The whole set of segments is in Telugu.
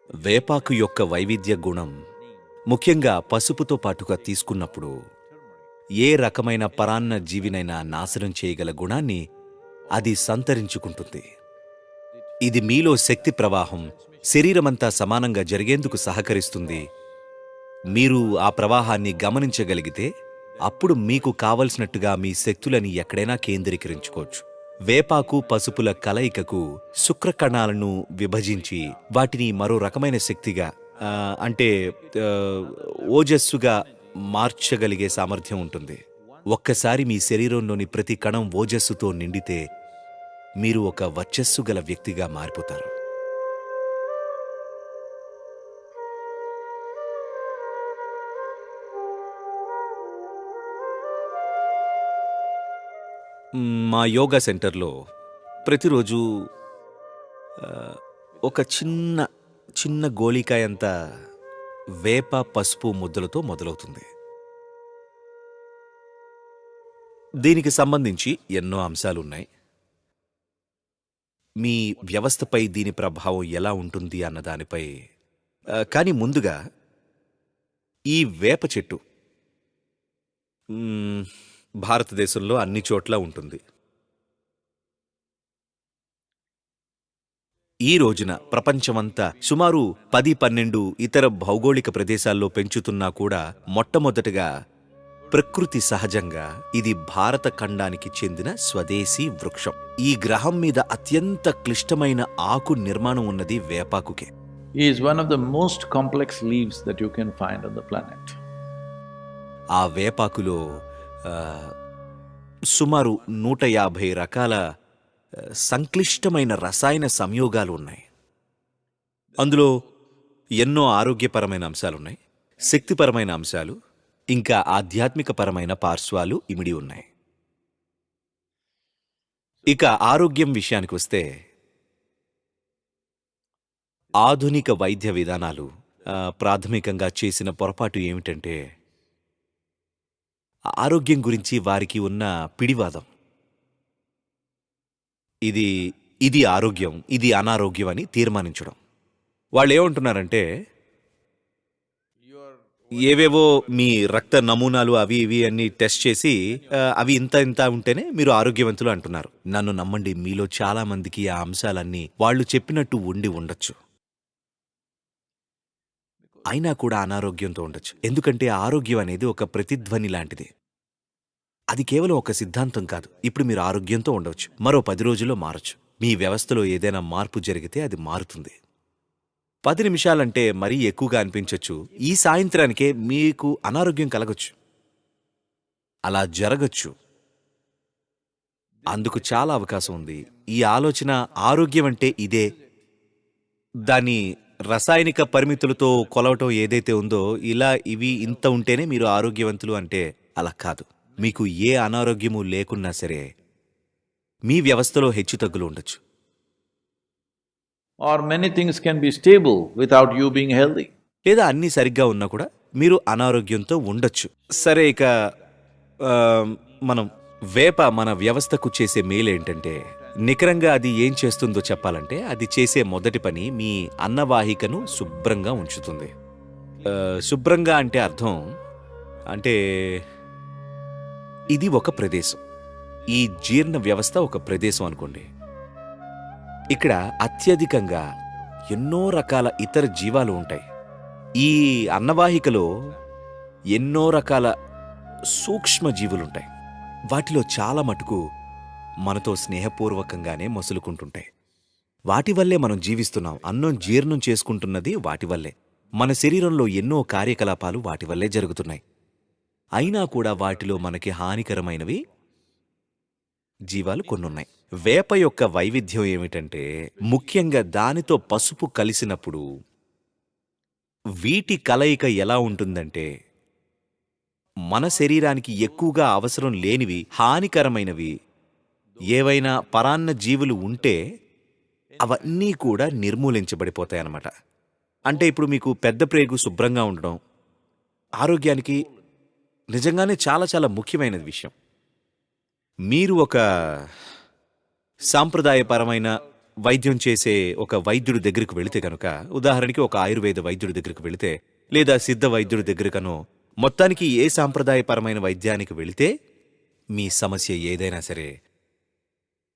వేపాకు యొక్క వైవిధ్య గుణం ముఖ్యంగా పసుపుతో పాటుగా తీసుకున్నప్పుడు ఏ రకమైన పరాన్న జీవినైనా నాశనం చేయగల గుణాన్ని అది సంతరించుకుంటుంది. ఇది మీలో శక్తి ప్రవాహం శరీరమంతా సమానంగా జరిగేందుకు సహకరిస్తుంది. మీరు ఆ ప్రవాహాన్ని గమనించగలిగితే అప్పుడు మీకు కావలసినట్టుగా మీ శక్తులని ఎక్కడైనా కేంద్రీకరించుకోవచ్చు. వేపాకు పసుపుల కలయికకు శుక్రకణాలను విభజించి వాటిని మరో రకమైన శక్తిగా అంటే ఓజస్సుగా మార్చగలిగే సామర్థ్యం ఉంటుంది. ఒక్కసారి మీ శరీరంలోని ప్రతి కణం ఓజస్సుతో నిండితే మీరు ఒక వర్చస్సు గల వ్యక్తిగా మారిపోతారు. మా యోగా సెంటర్లో ప్రతిరోజు ఒక చిన్న చిన్న గోళికాయంత వేప పసుపు ముద్దలతో మొదలవుతుంది. దీనికి సంబంధించి ఎన్నో అంశాలున్నాయి. మీ వ్యవస్థపై దీని ప్రభావం ఎలా ఉంటుంది అన్న దానిపై. కానీ ముందుగా ఈ వేప చెట్టు భారతదేశంలో అన్ని చోట్ల ఉంటుంది. ఈ రోజున ప్రపంచమంతా సుమారు 10-12 ఇతర భౌగోళిక ప్రదేశాల్లో పెంచుతున్నా కూడా మొట్టమొదటగా ప్రకృతి సహజంగా ఇది భారత ఖండానికి చెందిన స్వదేశీ వృక్షం. ఈ గ్రహం మీద అత్యంత క్లిష్టమైన ఆకు నిర్మాణం ఉన్నది వేపాకుకే. He is one of the most complex leaves that you can find on the planet. ఆ వేపాకులో సుమారు 150 రకాల సంక్లిష్టమైన రసాయన సంయోగాలు ఉన్నాయి. అందులో ఎన్నో ఆరోగ్యపరమైన అంశాలున్నాయి, శక్తిపరమైన అంశాలు, ఇంకా ఆధ్యాత్మికపరమైన పార్శ్వాలు ఇమిడి ఉన్నాయి. ఇక ఆరోగ్యం విషయానికి వస్తే ఆధునిక వైద్య విధానాలు ప్రాథమికంగా చేసిన పొరపాటు ఏమిటంటే ఆరోగ్యం గురించి వారికి ఉన్న పిడివాదం. ఇది ఆరోగ్యం, ఇది అనారోగ్యం అని తీర్మానించడం. వాళ్ళు ఏమంటున్నారంటే ఏవేవో మీ రక్త నమూనాలు అవి ఇవి అన్ని టెస్ట్ చేసి అవి ఇంత ఉంటేనే మీరు ఆరోగ్యవంతులు అంటున్నారు. నన్ను నమ్మండి, మీలో చాలా మందికి ఆ అంశాలన్నీ వాళ్ళు చెప్పినట్టు ఉండి ఉండొచ్చు, అయినా కూడా అనారోగ్యంతో ఉండొచ్చు. ఎందుకంటే ఆరోగ్యం అనేది ఒక ప్రతిధ్వని లాంటిది. అది కేవలం ఒక సిద్ధాంతం కాదు. ఇప్పుడు మీరు ఆరోగ్యంతో ఉండవచ్చు, మరో 10 రోజుల్లో మారచ్చు. మీ వ్యవస్థలో ఏదైనా మార్పు జరిగితే అది మారుతుంది. 10 నిమిషాలంటే మరీ ఎక్కువగా అనిపించవచ్చు. ఈ సాయంత్రానికే మీకు అనారోగ్యం కలగొచ్చు, అలా జరగచ్చు. అందుకు చాలా అవకాశం ఉంది. ఈ ఆలోచన ఆరోగ్యం అంటే ఇదే, దాని రసాయనిక పరిమితులతో కొలవటం ఏదైతే ఉందో, ఇలా ఇవి ఇంత ఉంటేనే మీరు ఆరోగ్యవంతులు అంటే అలా కాదు. మీకు ఏ అనారోగ్యము లేకున్నా సరే మీ వ్యవస్థలో హెచ్చుతగ్గులు ఉండొచ్చు. Or many things can be stable without you being healthy. లేదా అన్నీ సరిగ్గా ఉన్నా కూడా మీరు అనారోగ్యంతో ఉండొచ్చు. సరే, ఇక మనం వేప మన వ్యవస్థకు చేసే మేలేంటంటే, నికరంగా అది ఏం చేస్తుందో చెప్పాలంటే, అది చేసే మొదటి పని మీ అన్నవాహికను శుభ్రంగా ఉంచుతుంది. శుభ్రంగా అంటే అర్థం అంటే ఇది ఒక ప్రదేశం, ఈ జీర్ణ వ్యవస్థ ఒక ప్రదేశం అనుకోండి. ఇక్కడ అత్యధికంగా ఎన్నో రకాల ఇతర జీవాలు ఉంటాయి. ఈ అన్నవాహికలో ఎన్నో రకాల సూక్ష్మ జీవులుంటాయి. వాటిలో చాలా మటుకు మనతో స్నేహపూర్వకంగానే మసులుకుంటుంటాయి. వాటి వల్లే మనం జీవిస్తున్నాం. అన్నం జీర్ణం చేసుకుంటున్నది వాటి వల్లే. మన శరీరంలో ఎన్నో కార్యకలాపాలు వాటి వల్లే జరుగుతున్నాయి. అయినా కూడా వాటిలో మనకి హానికరమైనవి జీవాలు కొన్నున్నాయి. వేప యొక్క వైవిధ్యం ఏమిటంటే, ముఖ్యంగా దానితో పసుపు కలిసినప్పుడు వీటి కలయిక ఎలా ఉంటుందంటే, మన శరీరానికి ఎక్కువగా అవసరం లేనివి, హానికరమైనవి ఏవైనా పరాన్న జీవులు ఉంటే అవన్నీ కూడా నిర్మూలించబడిపోతాయన్నమాట. అంటే ఇప్పుడు మీకు పెద్ద ప్రేగు శుభ్రంగా ఉండడం ఆరోగ్యానికి నిజంగానే చాలా చాలా ముఖ్యమైన విషయం. మీరు ఒక సాంప్రదాయపరమైన వైద్యం చేసే ఒక వైద్యుడి దగ్గరికి వెళితే గనుక, ఉదాహరణకి ఒక ఆయుర్వేద వైద్యుడి దగ్గరికి వెళితే, లేదా సిద్ధ వైద్యుడి దగ్గరికనో, మొత్తానికి ఏ సాంప్రదాయపరమైన వైద్యానికి వెళితే మీ సమస్య ఏదైనా సరే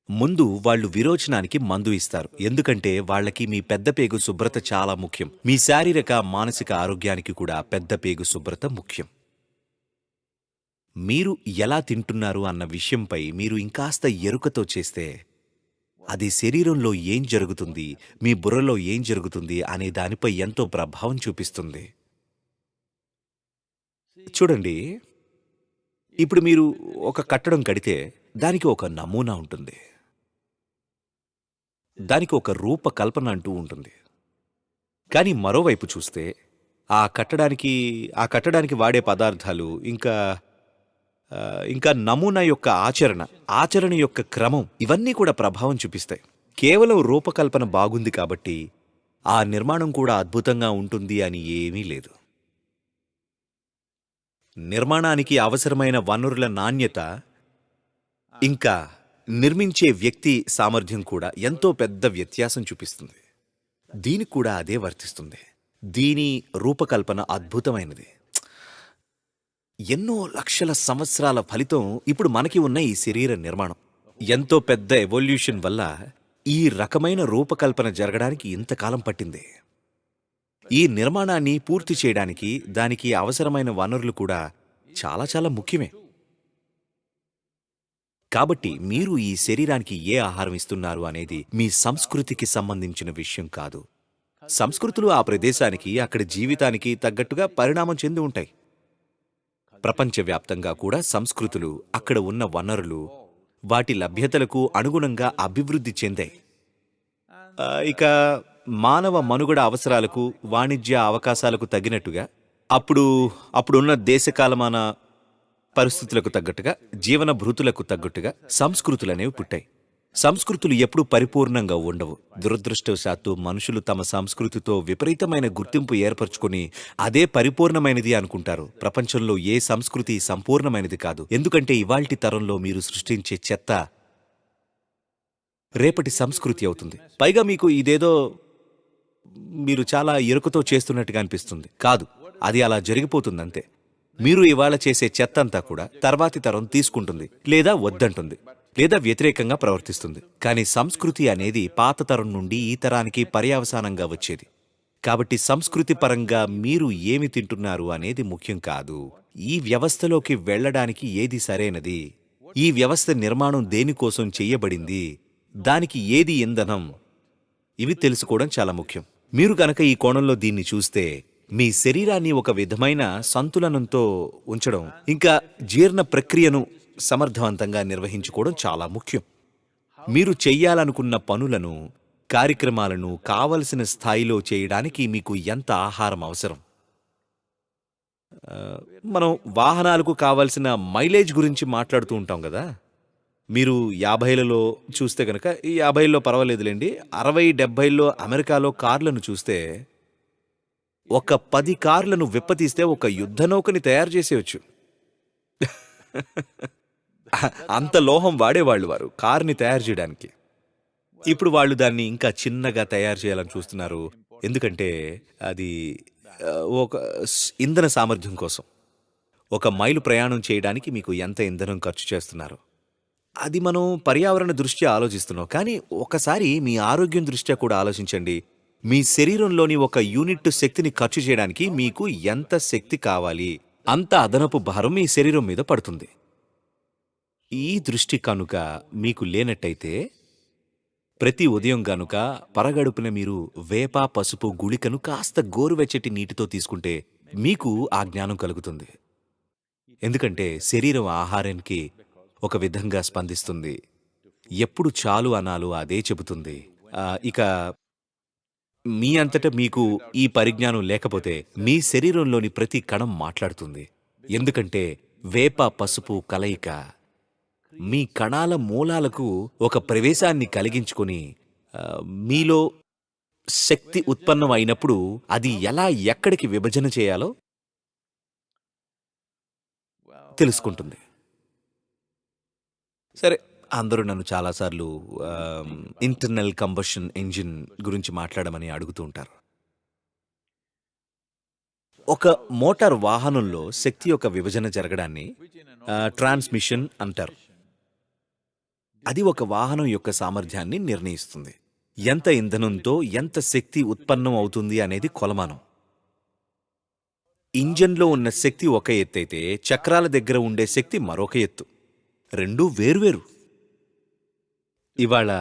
ముందు వాళ్ళు విరోచనానికి మందు ఇస్తారు. ఎందుకంటే వాళ్ళకి మీ పెద్ద పేగు శుభ్రత చాలా ముఖ్యం. మీ శారీరక మానసిక ఆరోగ్యానికి కూడా పెద్ద పేగు శుభ్రత ముఖ్యం. మీరు ఎలా తింటున్నారు అన్న విషయంపై మీరు ఇంకాస్త ఎరుకతో చేస్తే అది శరీరంలో ఏం జరుగుతుంది, మీ బుర్రలో ఏం జరుగుతుంది అనే దానిపై ఎంతో ప్రభావం చూపిస్తుంది. చూడండి, ఇప్పుడు మీరు ఒక కట్టడం కడితే దానికి ఒక నమూనా ఉంటుంది, దానికి ఒక రూపకల్పన అంటూ ఉంటుంది. కానీ మరోవైపు చూస్తే ఆ కట్టడానికి వాడే పదార్థాలు ఇంకా నమూనా యొక్క ఆచరణ యొక్క క్రమం, ఇవన్నీ కూడా ప్రభావం చూపిస్తాయి. కేవలం రూపకల్పన బాగుంది కాబట్టి ఆ నిర్మాణం కూడా అద్భుతంగా ఉంటుంది అని ఏమీ లేదు. నిర్మాణానికి అవసరమైన వనరుల నాణ్యత, ఇంకా నిర్మించే వ్యక్తి సామర్థ్యం కూడా ఎంతో పెద్ద వ్యత్యాసం చూపిస్తుంది. దీనికి కూడా అదే వర్తిస్తుంది. దీని రూపకల్పన అద్భుతమైనది. ఎన్నో లక్షల సంవత్సరాల ఫలితం ఇప్పుడు మనకి ఉన్న ఈ శరీర నిర్మాణం. ఎంతో పెద్ద ఎవల్యూషన్ వల్ల ఈ రకమైన రూపకల్పన జరగడానికి ఇంతకాలం పట్టింది. ఈ నిర్మాణాన్ని పూర్తి చేయడానికి దానికి అవసరమైన వనరులు కూడా చాలా చాలా ముఖ్యమే. కాబట్టి మీరు ఈ శరీరానికి ఏ ఆహారం ఇస్తున్నారు అనేది మీ సంస్కృతికి సంబంధించిన విషయం కాదు. సంస్కృతులు ఆ ప్రదేశానికి, అక్కడి జీవితానికి తగ్గట్టుగా పరిణామం చెంది ఉంటాయి. ప్రపంచవ్యాప్తంగా కూడా సంస్కృతులు, అక్కడ ఉన్న వనరులు, వాటి లభ్యతలకు అనుగుణంగా అభివృద్ధి చెందాయి. ఇక మానవ మనుగడ అవసరాలకు, వాణిజ్య అవకాశాలకు తగినట్టుగా అప్పుడున్న దేశకాలమాన పరిస్థితులకు తగ్గట్టుగా, జీవన భృతులకు తగ్గట్టుగా సంస్కృతులనేవి పుట్టాయి. సంస్కృతులు ఎప్పుడూ పరిపూర్ణంగా ఉండవు. దురదృష్టవశాత్తు మనుషులు తమ సంస్కృతితో విపరీతమైన గుర్తింపు ఏర్పరచుకుని అదే పరిపూర్ణమైనది అనుకుంటారు. ప్రపంచంలో ఏ సంస్కృతి సంపూర్ణమైనది కాదు. ఎందుకంటే ఇవాల్టి తరంలో మీరు సృష్టించే చెత్త రేపటి సంస్కృతి అవుతుంది. పైగా మీకు ఇదేదో మీరు చాలా ఎరుకతో చేస్తున్నట్టుగా అనిపిస్తుంది. కాదు, అది అలా జరిగిపోతుందంతే. మీరు ఇవాళ చేసే చెత్త అంతా కూడా తర్వాతి తరం తీసుకుంటుంది, లేదా వద్దంటుంది, లేదా వ్యతిరేకంగా ప్రవర్తిస్తుంది. కానీ సంస్కృతి అనేది పాత తరం నుండి ఈ తరానికి పర్యవసానంగా వచ్చేది. కాబట్టి సంస్కృతి పరంగా మీరు ఏమి తింటున్నారు అనేది ముఖ్యం కాదు. ఈ వ్యవస్థలోకి వెళ్ళడానికి ఏది సరైనది, ఈ వ్యవస్థ నిర్మాణం దేనికోసం చెయ్యబడింది, దానికి ఏది ఇంధనం, ఇవి తెలుసుకోవడం చాలా ముఖ్యం. మీరు గనక ఈ కోణంలో దీన్ని చూస్తే మీ శరీరాన్ని ఒక విధమైన సంతులనంతో ఉంచడం, ఇంకా జీర్ణ ప్రక్రియను సమర్థవంతంగా నిర్వహించుకోవడం చాలా ముఖ్యం. మీరు చెయ్యాలనుకున్న పనులను, కార్యక్రమాలను కావలసిన స్థాయిలో చేయడానికి మీకు ఎంత ఆహారం అవసరం. మనం వాహనాలకు కావలసిన మైలేజ్ గురించి మాట్లాడుతూ ఉంటాం కదా. మీరు 50లలో చూస్తే కనుక, ఈ 50ల్లో పర్వాలేదులేండి, 60-70ల్లో అమెరికాలో కార్లను చూస్తే ఒక 10 కార్లను విప్పతీస్తే ఒక యుద్ధ నౌకని తయారు చేసేయచ్చు. అంత లోహం వాడేవాళ్ళు వారు కార్ని తయారు చేయడానికి. ఇప్పుడు వాళ్ళు దాన్ని ఇంకా చిన్నగా తయారు చేయాలని చూస్తున్నారు. ఎందుకంటే అది ఒక ఇంధన సామర్థ్యం కోసం. 1 మైలు ప్రయాణం చేయడానికి మీకు ఎంత ఇంధనం ఖర్చు చేస్తున్నారు, అది మనం పర్యావరణ దృష్ట్యా ఆలోచిస్తున్నాం. కానీ ఒకసారి మీ ఆరోగ్యం దృష్ట్యా కూడా ఆలోచించండి. మీ శరీరంలోని 1 యూనిట్ శక్తిని ఖర్చు చేయడానికి మీకు ఎంత శక్తి కావాలి, అంత అదనపు భారం మీ శరీరం మీద పడుతుంది. ఈ దృష్టి కనుక మీకు లేనట్టయితే, ప్రతి ఉదయం గనుక పరగడుపున మీరు వేప పసుపు గుళికను కాస్త గోరువెచ్చటి నీటితో తీసుకుంటే మీకు ఆ జ్ఞానం కలుగుతుంది. ఎందుకంటే శరీరం ఆహారానికి ఒక విధంగా స్పందిస్తుంది. ఎప్పుడు చాలు అనాలో అదే చెబుతుంది. ఇక మీ అంతట మీకు ఈ పరిజ్ఞానం లేకపోతే మీ శరీరంలోని ప్రతి కణం మాట్లాడుతుంది. ఎందుకంటే వేప పసుపు కలయిక మీ కణాల మూలాలకు ఒక ప్రవేశాన్ని కలిగించుకొని మీలో శక్తి ఉత్పన్నం అయినప్పుడు అది ఎలా ఎక్కడికి విభజన చేయాలో తెలుసుకుంటుంది. సరే, అందరూ నన్ను చాలాసార్లు ఇంటర్నల్ కంబషన్ ఇంజిన్ గురించి మాట్లాడమని అడుగుతూ ఉంటారు. ఒక మోటార్ వాహనంలో శక్తి యొక్క విభజన జరగడాన్ని ట్రాన్స్మిషన్ అంటారు. అది ఒక వాహనం యొక్క సామర్థ్యాన్ని నిర్ణయిస్తుంది. ఎంత ఇంధనంతో ఎంత శక్తి ఉత్పన్నం అవుతుంది అనేది కొలమానం. ఇంజన్లో ఉన్న శక్తి ఒక ఎత్తైతే చక్రాల దగ్గర ఉండే శక్తి మరొక ఎత్తు. రెండూ వేర్వేరు. ఇవాళ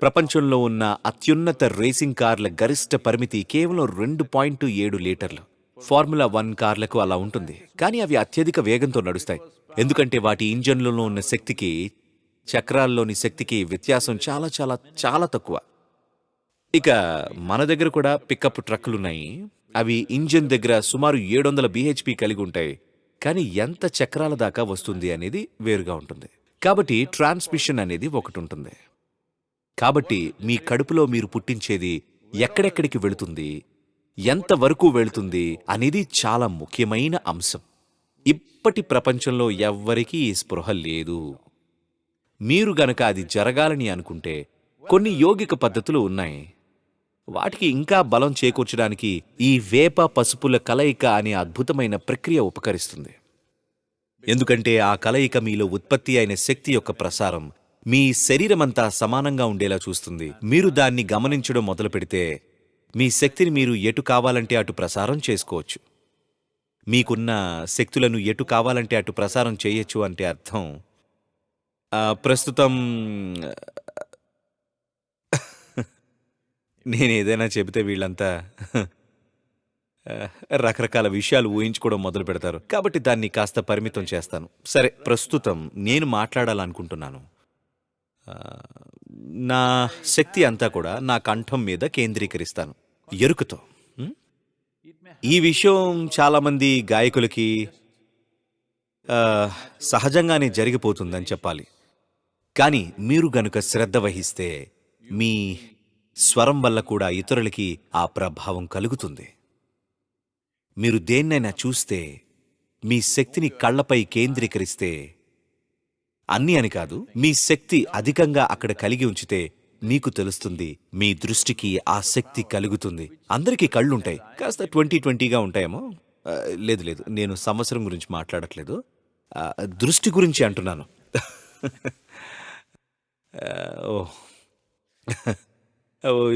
ప్రపంచంలో ఉన్న అత్యున్నత రేసింగ్ కార్ల గరిష్ట పరిమితి కేవలం 2.7 లీటర్లు. ఫార్ములా 1 కార్లకు అలా ఉంటుంది. కానీ అవి అత్యధిక వేగంతో నడుస్తాయి. ఎందుకంటే వాటి ఇంజన్లలో ఉన్న శక్తికి చక్రాల్లోని శక్తికి వ్యత్యాసం చాలా చాలా చాలా తక్కువ. ఇక మన దగ్గర కూడా పికప్ ట్రక్కులున్నాయి. అవి ఇంజిన్ దగ్గర సుమారు 700 bhp కలిగి ఉంటాయి. కానీ ఎంత చక్రాల దాకా వస్తుంది అనేది వేరుగా ఉంటుంది. కాబట్టి ట్రాన్స్మిషన్ అనేది ఒకటి ఉంటుంది. కాబట్టి మీ కడుపులో మీరు పుట్టించేది ఎక్కడెక్కడికి వెళుతుంది, ఎంతవరకు వెళుతుంది అనేది చాలా ముఖ్యమైన అంశం. ఇప్పటి ప్రపంచంలో ఎవ్వరికీ ఈ స్పృహ లేదు. మీరు గనక అది జరగాలని అనుకుంటే కొన్ని యోగిక పద్ధతులు ఉన్నాయి. వాటికి ఇంకా బలం చేకూర్చడానికి ఈ వేప పసుపుల కలయిక అనే అద్భుతమైన ప్రక్రియ ఉపకరిస్తుంది. ఎందుకంటే ఆ కలయిక మీలో ఉత్పత్తి అయిన శక్తి యొక్క ప్రసారం మీ శరీరమంతా సమానంగా ఉండేలా చూస్తుంది. మీరు దాన్ని గమనించడం మొదలు పెడితే మీ శక్తిని మీరు ఎటు కావాలంటే అటు ప్రసారం చేసుకోవచ్చు. మీకున్న శక్తులను ఎటు కావాలంటే అటు ప్రసారం చేయొచ్చు అంటే అర్థం ప్రస్తుతం నేనేదైనా చెబితే వీళ్ళంతా రకరకాల విషయాలు ఊహించుకోవడం మొదలు పెడతారు. కాబట్టి దాన్ని కాస్త పరిమితం చేస్తాను. సరే, ప్రస్తుతం నేను మాట్లాడాలనుకుంటున్నాను. నా శక్తి అంతా కూడా నా కంఠం మీద కేంద్రీకరిస్తాను, ఎరుకుతో. ఈ విషయం చాలామంది గాయకులకి సహజంగానే జరిగిపోతుందని చెప్పాలి. కానీ మీరు గనుక శ్రద్ధ వహిస్తే మీ స్వరం వల్ల కూడా ఇతరులకి ఆ ప్రభావం కలుగుతుంది. మీరు దేన్నైనా చూస్తే, మీ శక్తిని కళ్లపై కేంద్రీకరిస్తే, అన్నీ అని కాదు, మీ శక్తి అధికంగా అక్కడ కలిగి ఉంచితే మీకు తెలుస్తుంది, మీ దృష్టికి ఆ శక్తి కలుగుతుంది. అందరికీ కళ్ళుంటాయి, కాస్త 20-20గా ఉంటాయేమో. లేదు లేదు, నేను సంవత్సరం గురించి మాట్లాడట్లేదు, దృష్టి గురించి అంటున్నాను.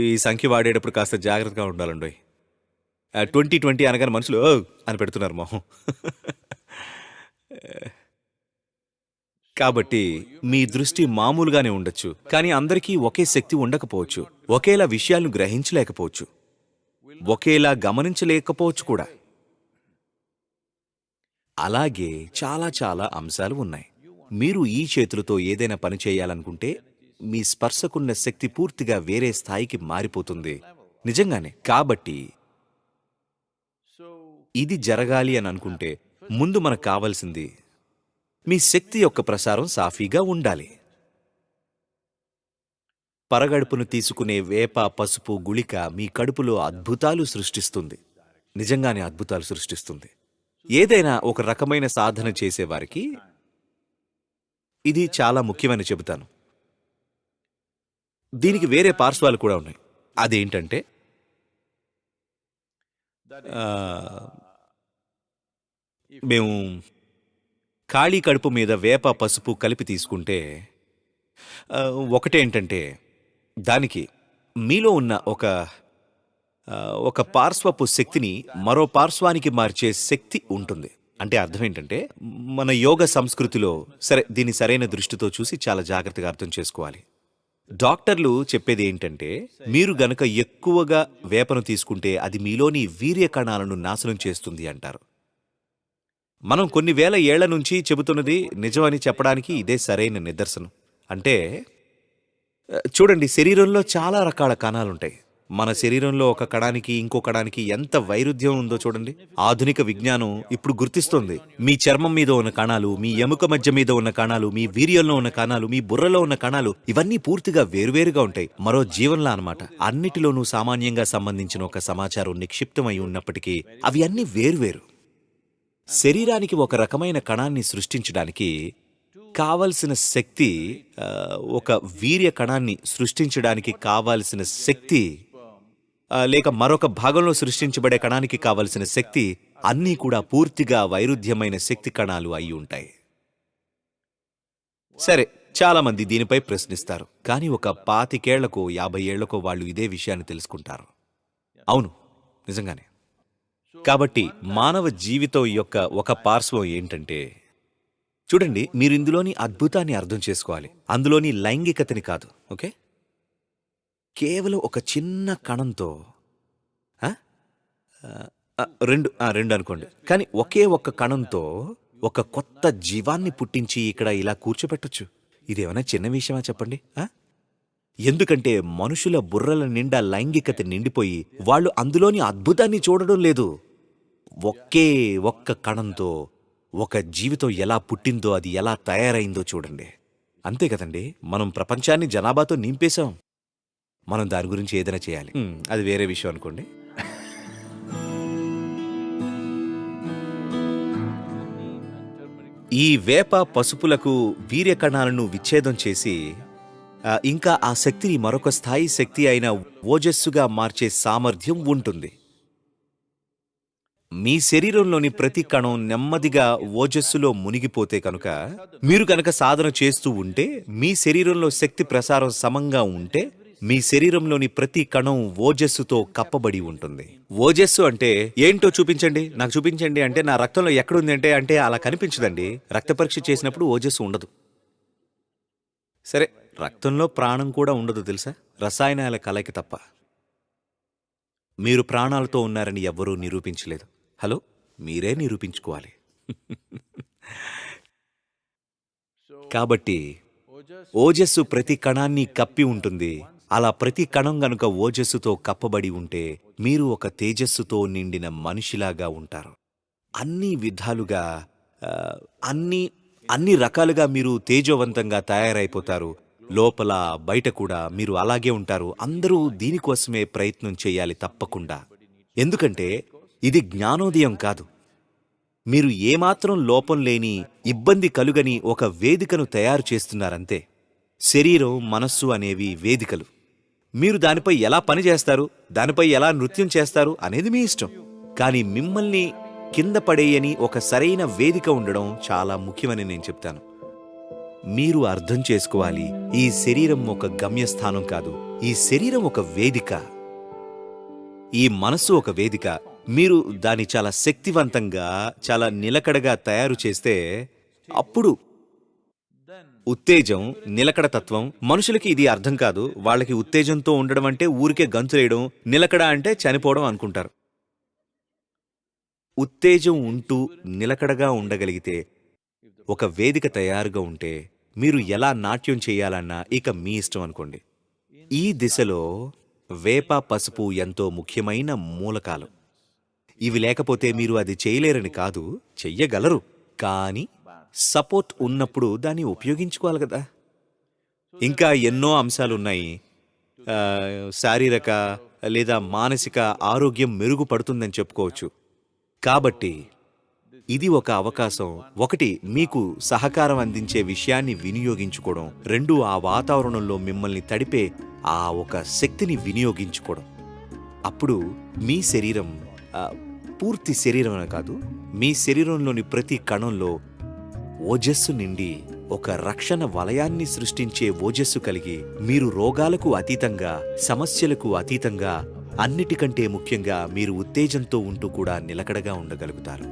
ఈ సంఖ్య వాడేటప్పుడు కాస్త జాగ్రత్తగా ఉండాలండి. 20-20 అనగానే మనుషులు అని పెడుతున్నారు మొహం. కాబట్టి మీ దృష్టి మామూలుగానే ఉండొచ్చు, కానీ అందరికీ ఒకే శక్తి ఉండకపోవచ్చు, ఒకేలా విషయాలను గ్రహించలేకపోవచ్చు, ఒకేలా గమనించలేకపోవచ్చు కూడా. అలాగే చాలా చాలా అంశాలు ఉన్నాయి. మీరు ఈ చేతులతో ఏదైనా పని చేయాలనుకుంటే మీ స్పర్శకున్న శక్తి పూర్తిగా వేరే స్థాయికి మారిపోతుంది, నిజంగానే. కాబట్టి ఇది జరగాలి అని అనుకుంటే ముందు మనకు కావాల్సింది మీ శక్తి యొక్క ప్రసారం సాఫీగా ఉండాలి. పరగడుపును తీసుకునే వేప పసుపు గుళిక మీ కడుపులో అద్భుతాలు సృష్టిస్తుంది, నిజంగానే అద్భుతాలు సృష్టిస్తుంది. ఏదైనా ఒక రకమైన సాధన చేసేవారికి ఇది చాలా ముఖ్యమని చెబుతాను. దీనికి వేరే పార్శ్వాలు కూడా ఉన్నాయి. అదేంటంటే మేము ఖాళీ కడుపు మీద వేప పసుపు కలిపి తీసుకుంటే ఒకటేంటంటే దానికి మీలో ఉన్న ఒక పార్శ్వపు శక్తిని మరో పార్శ్వానికి మార్చే శక్తి ఉంటుంది. అంటే అర్థం ఏంటంటే మన యోగ సంస్కృతిలో, సరే దీన్ని సరైన దృష్టితో చూసి చాలా జాగ్రత్తగా అర్థం చేసుకోవాలి. డాక్టర్లు చెప్పేది ఏంటంటే మీరు గనక ఎక్కువగా వేపను తీసుకుంటే అది మీలోని వీర్య కణాలను నాశనం చేస్తుంది అంటారు. మనం కొన్ని వేల ఏళ్ల నుంచి చెబుతున్నది నిజమని చెప్పడానికి ఇదే సరైన నిదర్శనం. అంటే చూడండి, శరీరంలో చాలా రకాల కణాలుంటాయి. మన శరీరంలో ఒక కణానికి ఇంకో కణానికి ఎంత వైరుధ్యం ఉందో చూడండి. ఆధునిక విజ్ఞానం ఇప్పుడు గుర్తిస్తోంది. మీ చర్మం మీద ఉన్న కణాలు, మీ ఎముక మధ్య మీద ఉన్న కణాలు, మీ వీర్యంలో ఉన్న కణాలు, మీ బుర్రలో ఉన్న కణాలు, ఇవన్నీ పూర్తిగా వేరువేరుగా ఉంటాయి, మరో జీవంలా అన్నమాట. అన్నిటిలోనూ సామాన్యంగా సంబంధించిన ఒక సమాచారం నిక్షిప్తమై ఉన్నప్పటికీ అవి అన్నీ వేరువేరు. శరీరానికి ఒక రకమైన కణాన్ని సృష్టించడానికి కావలసిన శక్తి ఒక వీర్య కణాన్ని సృష్టించడానికి కావాల్సిన శక్తి లేక మరొక భాగంలో సృష్టించబడే కణానికి కావలసిన శక్తి అన్నీ కూడా పూర్తిగా వైరుధ్యమైన శక్తి కణాలు అయి ఉంటాయి. సరే, చాలా మంది దీనిపై ప్రశ్నిస్తారు, కానీ ఒక 25 ఏళ్లకో 50 ఏళ్లకో వాళ్ళు ఇదే విషయాన్ని తెలుసుకుంటారు. అవును, నిజంగానే. కాబట్టి మానవ జీవితం యొక్క ఒక పార్శ్వం ఏంటంటే, చూడండి, మీరు ఇందులోని అద్భుతాన్ని అర్థం చేసుకోవాలి. అందులోని లైంగికతని కాదు. ఓకే, కేవలం ఒక చిన్న కణంతో రెండు అనుకోండి, కానీ ఒకే ఒక్క కణంతో ఒక కొత్త జీవాన్ని పుట్టించి ఇక్కడ ఇలా కూర్చోబెట్టొచ్చు. ఇదేమైనా చిన్న విషయమా చెప్పండి? ఎందుకంటే మనుషుల బుర్రల నిండా లైంగికత నిండిపోయి వాళ్ళు అందులోని అద్భుతాన్ని చూడడం లేదు. ఒకే ఒక్క కణంతో ఒక జీవితం ఎలా పుట్టిందో, అది ఎలా తయారైందో చూడండి. అంతే కదండి, మనం ప్రపంచాన్ని జనాభాతో నింపేశాం. మనం దాని గురించి ఏదైనా చేయాలి. అది వేరే విషయం అనుకోండి. ఈ వేప పసుపులకు వీర్యకణాలను విచ్ఛేదం చేసి ఇంకా ఆ శక్తిని మరొక స్థాయి శక్తి అయిన ఓజస్సుగా మార్చే సామర్థ్యం ఉంటుంది. మీ శరీరంలోని ప్రతి కణం నెమ్మదిగా ఓజస్సులో మునిగిపోతే కనుక, మీరు కనుక సాధన చేస్తూ ఉంటే, మీ శరీరంలో శక్తి ప్రసారం సమంగా ఉంటే, మీ శరీరంలోని ప్రతి కణం ఓజస్సుతో కప్పబడి ఉంటుంది. ఓజస్సు అంటే ఏంటో చూపించండి, నాకు చూపించండి అంటే, నా రక్తంలో ఎక్కడుంది అంటే అలా కనిపించదండి. రక్త పరీక్ష చేసినప్పుడు ఓజస్సు ఉండదు. సరే, రక్తంలో ప్రాణం కూడా ఉండదు తెలుసా, రసాయనాల కలయిక తప్ప. మీరు ప్రాణాలతో ఉన్నారని ఎవ్వరూ నిరూపించలేదు. హలో, మీరే నిరూపించుకోవాలి. కాబట్టి ఓజస్సు ప్రతి కణాన్ని కప్పి ఉంటుంది. అలా ప్రతి కణం గనుక ఓజస్సుతో కప్పబడి ఉంటే, మీరు ఒక తేజస్సుతో నిండిన మనిషిలాగా ఉంటారు. అన్ని విధాలుగా అన్ని రకాలుగా మీరు తేజోవంతంగా తయారైపోతారు. లోపల బయట కూడా మీరు అలాగే ఉంటారు. అందరూ దీనికోసమే ప్రయత్నం చేయాలి తప్పకుండా. ఎందుకంటే ఇది జ్ఞానోదయం కాదు. మీరు ఏమాత్రం లోపం లేని, ఇబ్బంది కలుగని ఒక వేదికను తయారు చేస్తున్నారంతే. శరీరం, మనస్సు అనేవి వేదికలు. మీరు దానిపై ఎలా పని చేస్తారు, దానిపై ఎలా నృత్యం చేస్తారు అనేది మీ ఇష్టం. కానీ మిమ్మల్ని కింద పడేయని ఒక సరైన వేదిక ఉండడం చాలా ముఖ్యమని నేను చెప్తాను. మీరు అర్థం చేసుకోవాలి, ఈ శరీరం ఒక గమ్యస్థానం కాదు. ఈ శరీరం ఒక వేదిక, ఈ మనస్సు ఒక వేదిక. మీరు దాన్ని చాలా శక్తివంతంగా, చాలా నిలకడగా తయారు చేస్తే, అప్పుడు ఉత్తేజం, నిలకడ తత్వం. మనుషులకి ఇది అర్థం కాదు. వాళ్ళకి ఉత్తేజంతో ఉండడం అంటే ఊరికే గంతులేయడం, నిలకడ అంటే చనిపోవడం అనుకుంటారు. ఉత్తేజం ఉంటూ నిలకడగా ఉండగలిగితే, ఒక వేదిక తయారుగా ఉంటే, మీరు ఎలా నాట్యం చేయాలన్నా ఇక మీ ఇష్టం అనుకోండి. ఈ దిశలో వేప, పసుపు ఎంతో ముఖ్యమైన మూలకాలు. ఇవి లేకపోతే మీరు అది చేయలేరని కాదు, చెయ్యగలరు. కానీ సపోర్ట్ ఉన్నప్పుడు దాన్ని ఉపయోగించుకోవాలి కదా. ఇంకా ఎన్నో అంశాలున్నాయి. శారీరక లేదా మానసిక ఆరోగ్యం మెరుగుపడుతుందని చెప్పుకోవచ్చు. కాబట్టి ఇది ఒక అవకాశం. ఒకటి, మీకు సహకారం అందించే విషయాన్ని వినియోగించుకోవడం. రెండు, ఆ వాతావరణంలో మిమ్మల్ని తడిపే ఆ ఒక శక్తిని వినియోగించుకోవడం. అప్పుడు మీ శరీరం, పూర్తి శరీరం కాదు, మీ శరీరంలోని ప్రతి కణంలో ఓజస్సు నిండి ఒక రక్షణ వలయాన్ని సృష్టించే ఓజస్సు కలిగి, మీరు రోగాలకు అతీతంగా, సమస్యలకు అతీతంగా, అన్నిటికంటే ముఖ్యంగా మీరు ఉత్తేజంతో ఉంటూ కూడా నిలకడగా ఉండగలుగుతారు.